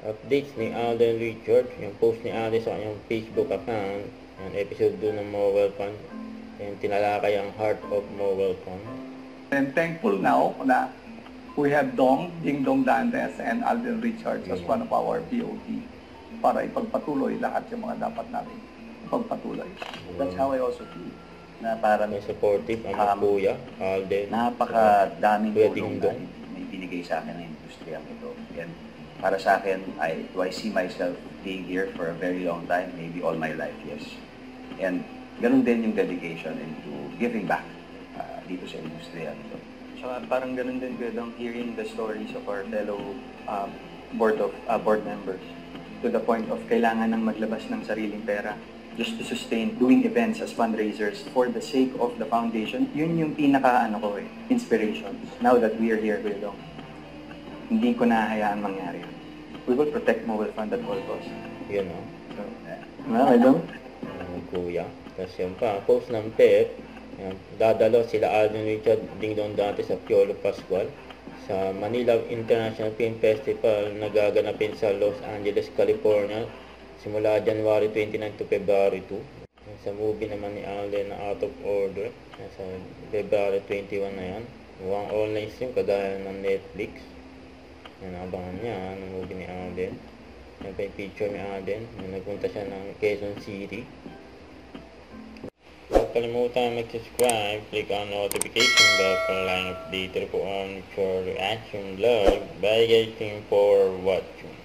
updates ni Alden Richards, yung post ni Alden sa kanyang Facebook account, yung episode 2 ng Mobile Fund, yung tinalakay ang Heart of Mobile Fund. And thankful now na we have Ding Dong Dantes and Alden Richards as one of our POT para ipagpatuloy lahat yung mga dapat natin ipagpatuloy. That's how I also feel. Na parang May supportive ang kuya, Alden. napakadaming Kuya tulong Ding Dong. na may binigay sa akin ng industriya ito. And para sa akin, do I see myself being here for a very long time, maybe all my life, yes. And ganun din yung dedication into giving back dito sa industriya nito. Saka parang ganun din Dong, hearing the stories of our fellow board members to the point of kailangan ng maglabas ng sariling pera just to sustain doing events as fundraisers for the sake of the foundation. Yun yung inspiration. Now that we are here, Dong, hindi ko nahahayaan mangyari. We will protect Mobile Fund at all costs. Yun o. So, Dong? Ang kuya. Tapos yun pa, post ng PEP, dadalo sila Alden Richard, Ding Dong Dantes sa Piolo Pascual sa Manila International Film Festival na gaganapin sa Los Angeles, California simula January 29 to February 2. Sa movie naman ni Alden na Out of Order sa February 21 na yan. Mukhang online stream kagaya ng Netflix. Yan, abangan niya ng movie ni Alden. Yan pa yung picture ni Alden na nagpunta siya ng Quezon City. Huwag kalimutan mag-subscribe, click on notification bell para lang update po on for reaction vlog. Bye guys, thank you for watching.